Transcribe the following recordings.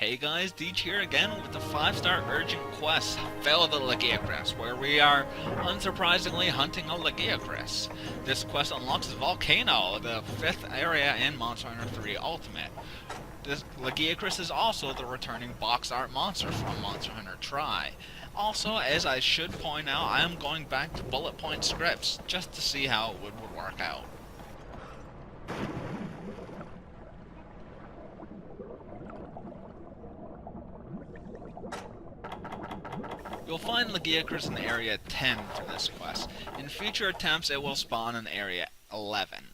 Hey guys, Deej here again with the 5-star urgent quest, Fell of the Lagiacrus, where we are, unsurprisingly, hunting a Lagiacrus. This quest unlocks the Volcano, the 5th area in Monster Hunter 3 Ultimate. This Lagiacrus is also the returning box art monster from Monster Hunter Tri. Also, as I should point out, I am going back to bullet point scripts, just to see how it would work out. You'll find Lagiacrus in Area 10 for this quest. In future attempts, it will spawn in Area 11.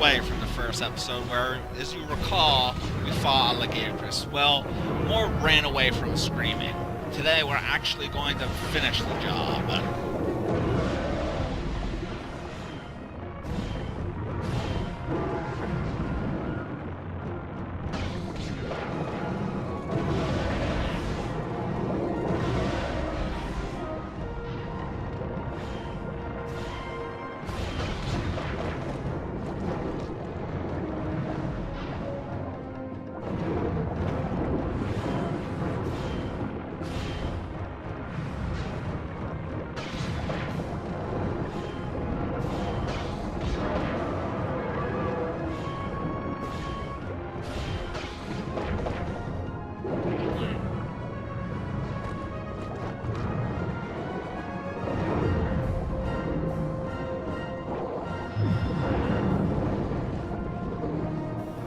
Way from the first episode where, as you recall, we fought a Lagiacrus. Well, more ran away from screaming. Today we're actually going to finish the job.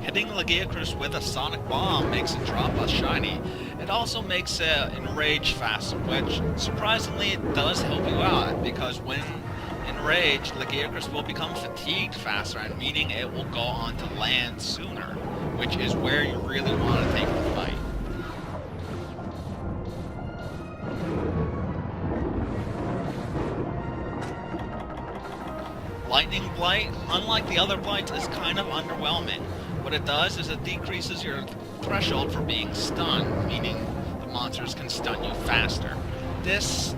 Hitting Lagiacrus with a sonic bomb makes it drop a shiny. It also makes it enrage faster, which surprisingly it does help you out, because when enraged, Lagiacrus will become fatigued faster, and meaning it will go on to land sooner, which is where you really want to take the fight. Lightning Blight, unlike the other blights, is kind of underwhelming. What it does is it decreases your threshold for being stunned, meaning the monsters can stun you faster. This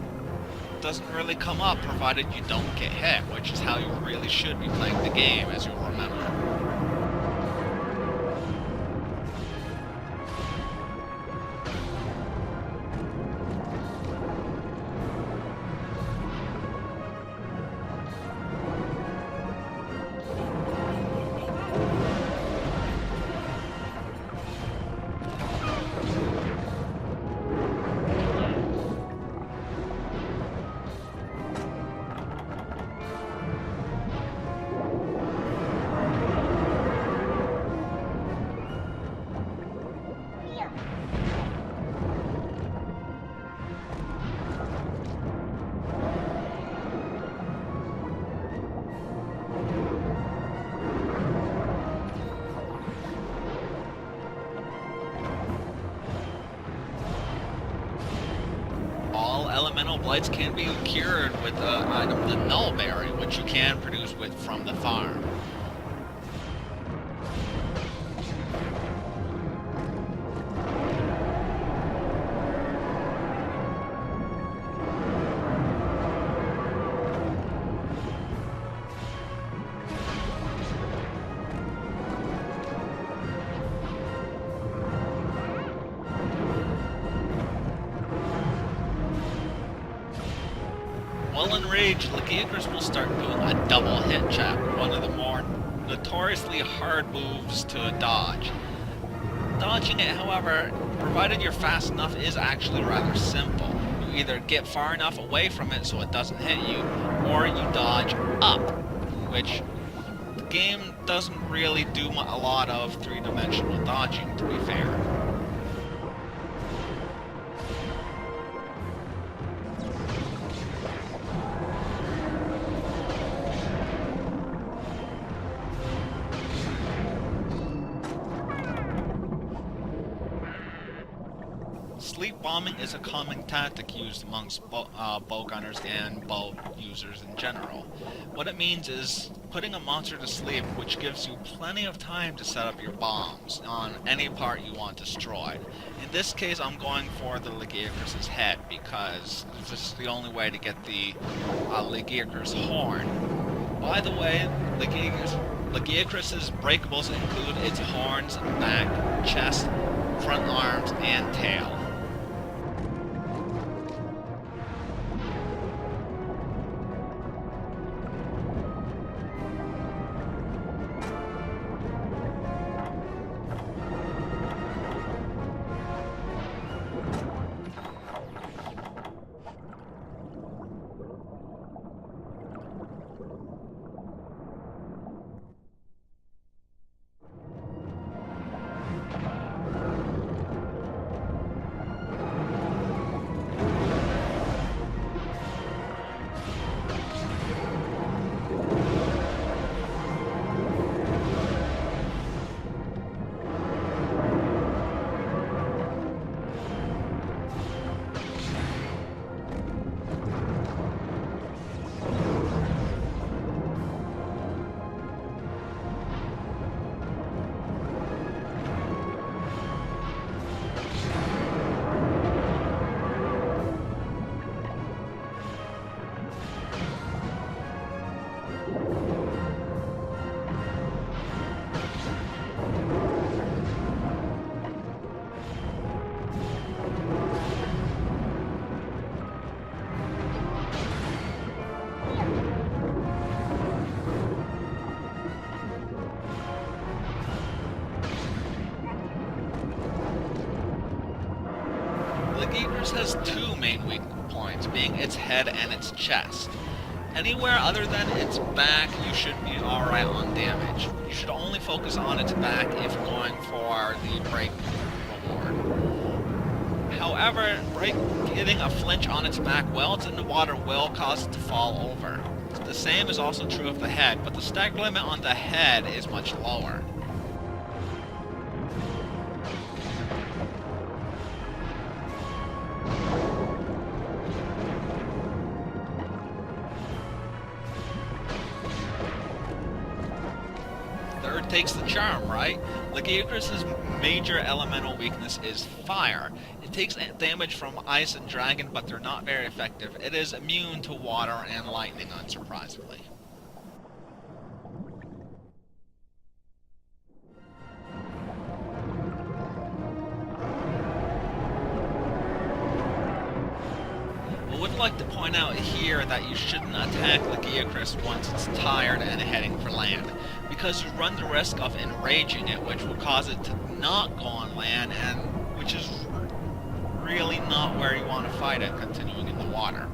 doesn't really come up provided you don't get hit, which is how you really should be playing the game, as you'll remember. Elemental blights can be cured with the item the Null Berry, which you can produce from the farm. While enraged, Lagiacrus will start doing a double hit check, one of the more notoriously hard moves to dodge. Dodging it, however, provided you're fast enough, is actually rather simple. You either get far enough away from it so it doesn't hit you, or you dodge up, which the game doesn't really do a lot of three-dimensional dodging, to be fair. Sleep bombing is a common tactic used amongst bow gunners and bow users in general. What it means is putting a monster to sleep, which gives you plenty of time to set up your bombs on any part you want destroyed. In this case, I'm going for the Lagiacrus' head, because this is the only way to get the Lagiacrus horn. By the way, Lagiacrus' breakables include its horns, back, chest, front arms, and tail. Lagiacrus has two main weak points, being its head and its chest. Anywhere other than its back, you should be alright on damage. You should only focus on its back if you're going for the break reward. However, getting a flinch on its back while it's in the water will cause it to fall over. The same is also true of the head, but the stack limit on the head is much lower. Third takes the charm, right? Lagiacrus' major elemental weakness is fire. It takes damage from ice and dragon, but they're not very effective. It is immune to water and lightning, unsurprisingly. I would like to point out here that you shouldn't attack Lagiacrus once it's tired and heading for land, because you run the risk of enraging it, which will cause it to not go on land, and which is really not where you want to fight it, continuing in the water.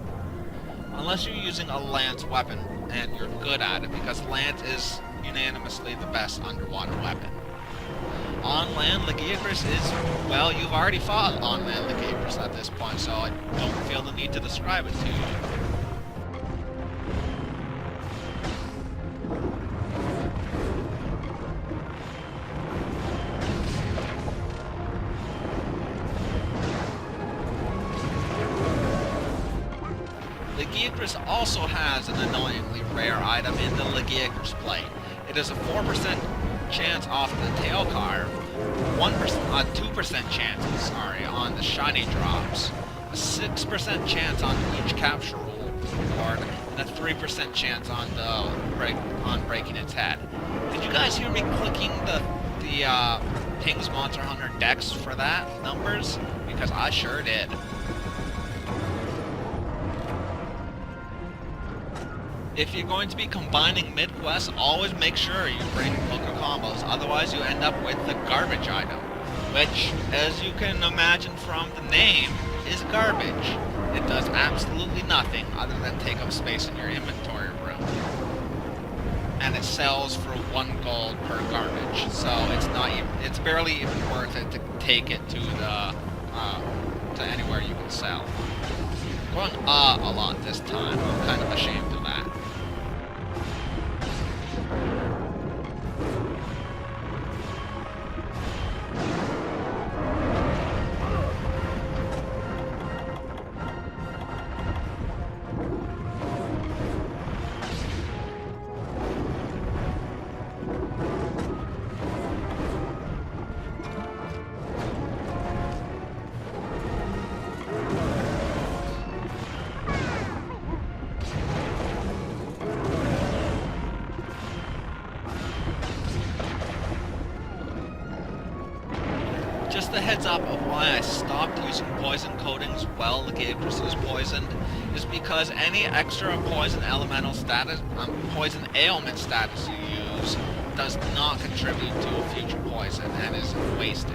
Unless you're using a lance weapon, and you're good at it, because lance is unanimously the best underwater weapon. On land, Lagiacrus is, well, you've already fought on land Lagiacrus at this point, so I don't feel the need to describe it to you. Lagiacrus also has an annoyingly rare item in the Lagiacrus plate. It is a 4% chance off the tail carve, 2% chance, on the shiny drops, a 6% chance on each capture reward, and a 3% chance on breaking its head. Did you guys hear me clicking the Ping's Monster Hunter Dex for that numbers? Because I sure did. If you're going to be combining mid-quest, always make sure you bring Booker combos, otherwise you end up with the garbage item, which, as you can imagine from the name, is garbage. It does absolutely nothing other than take up space in your inventory room. And it sells for 1 gold per garbage, so it's barely even worth it to take it to the to anywhere you can sell. Going a lot this time. I'm kind of ashamed of that. Just a heads up of why I stopped using poison coatings while Lagiacrus is poisoned is because any extra poison elemental status, poison ailment status you use does not contribute to a future poison and is wasted.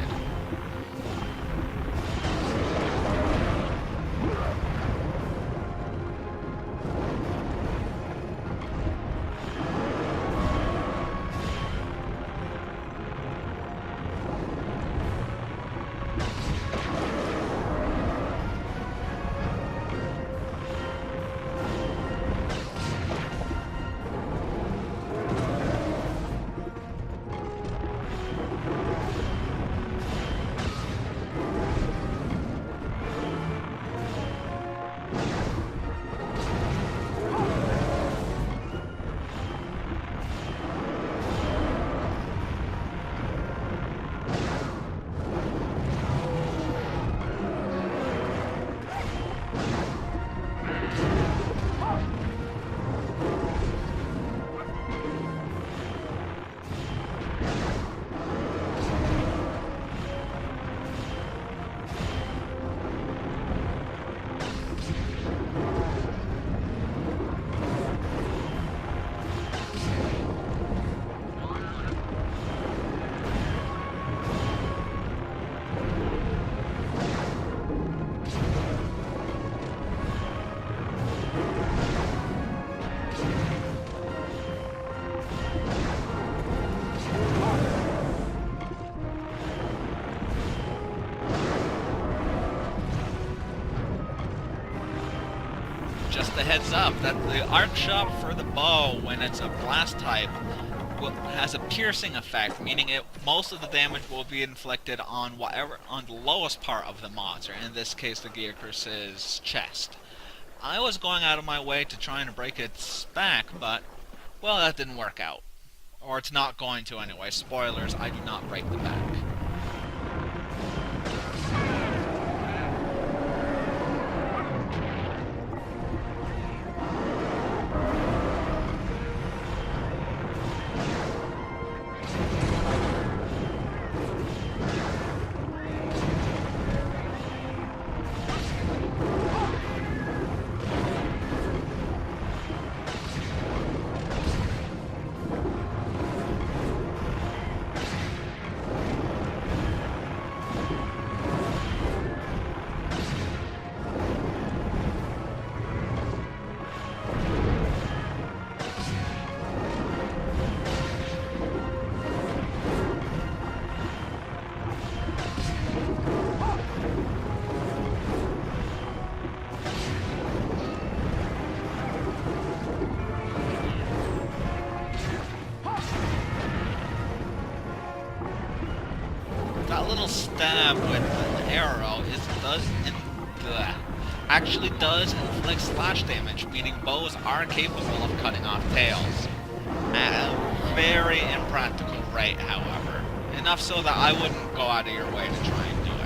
Just a heads up that the arc shot for the bow, when it's a blast type, has a piercing effect, meaning most of the damage will be inflicted on the lowest part of the monster, in this case the Lagiacrus's chest. I was going out of my way to try and break its back, but, well, that didn't work out. Or it's not going to anyway. Spoilers, I do not break the back. That little stab with an arrow actually does inflict slash damage, meaning bows are capable of cutting off tails. At a very impractical rate, however. Enough so that I wouldn't go out of your way to try and do it.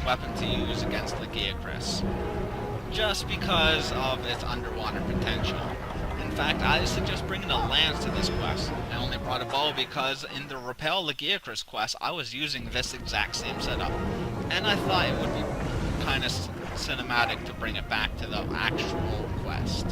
weapon to use against Lagiacrus, just because of its underwater potential. In fact, I suggest bringing a lance to this quest. I only brought a bow because in the Repel Lagiacrus quest, I was using this exact same setup, and I thought it would be kind of cinematic to bring it back to the actual quest.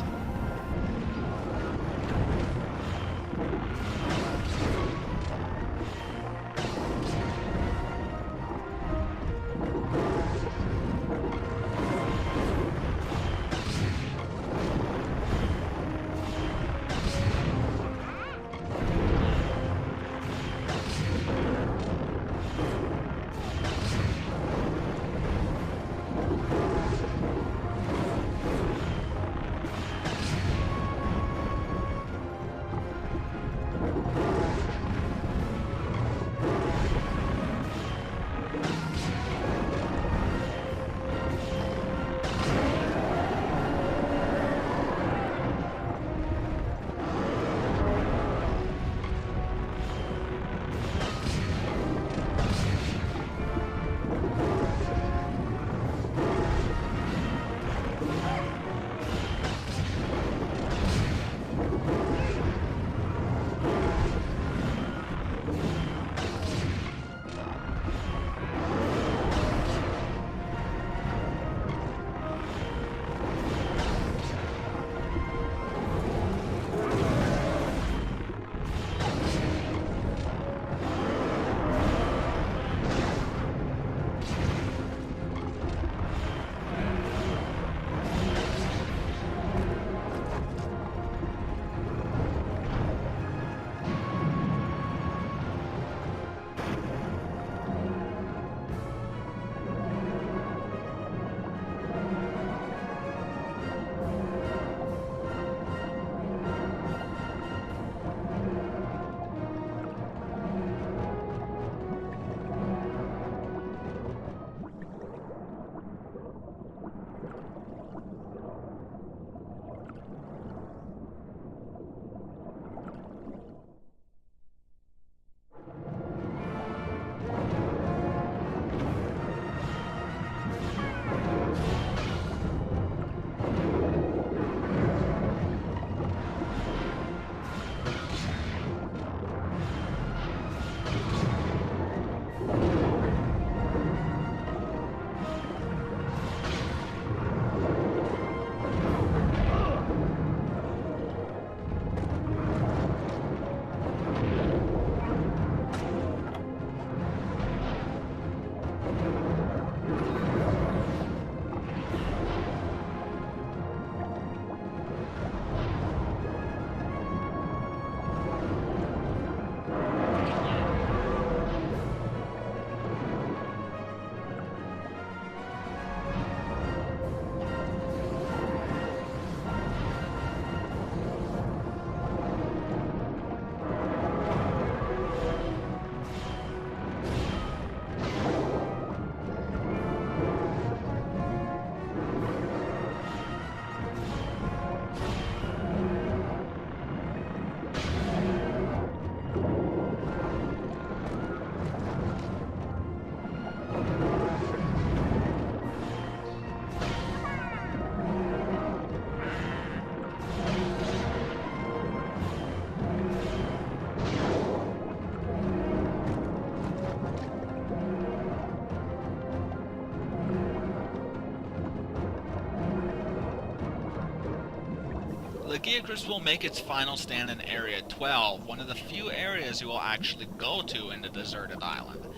Lagiacrus will make its final stand in Area 12, one of the few areas you will actually go to in the deserted island.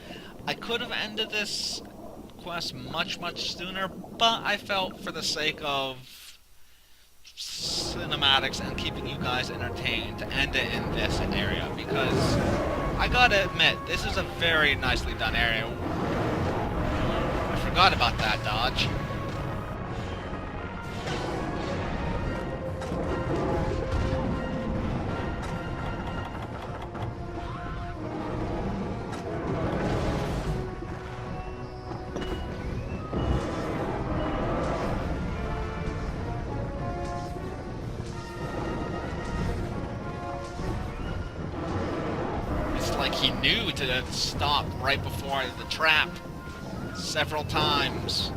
I could have ended this quest much sooner, but I felt for the sake of cinematics and keeping you guys entertained to end it in this area, because I gotta admit, this is a very nicely done area. I forgot about that dodge. Like he knew to stop right before the trap. several times.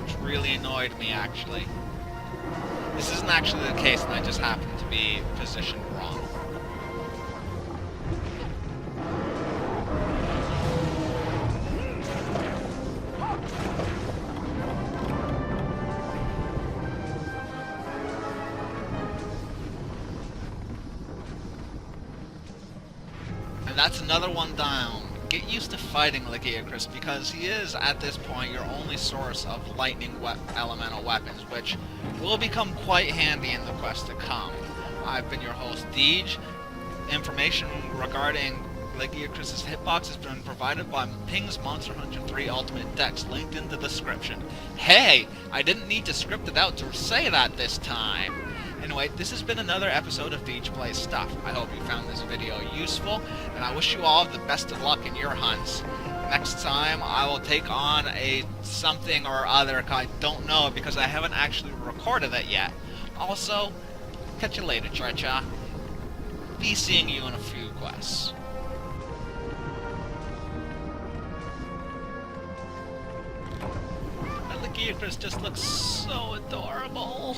Which really annoyed me, actually. This isn't actually the case, and I just happen to be positioned wrong. And that's another one down. Get used to fighting Lagiacrus, because he is, at this point, your only source of lightning elemental weapons, which will become quite handy in the quest to come. I've been your host, Deej. Information regarding Lagiacrus' hitbox has been provided by Ping's Monster Hunter 3 Ultimate Dex, linked in the description. Hey! I didn't need to script it out to say that this time! Anyway, this has been another episode of Deej Plays Stuff. I hope you found this video useful, and I wish you all the best of luck in your hunts. Next time, I will take on a something or other. I don't know, because I haven't actually recorded it yet. Also, catch you later, Cha-Cha. Be seeing you in a few quests. That Lagiacrus just looks so adorable.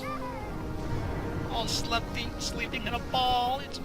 All sleeping in a ball. It's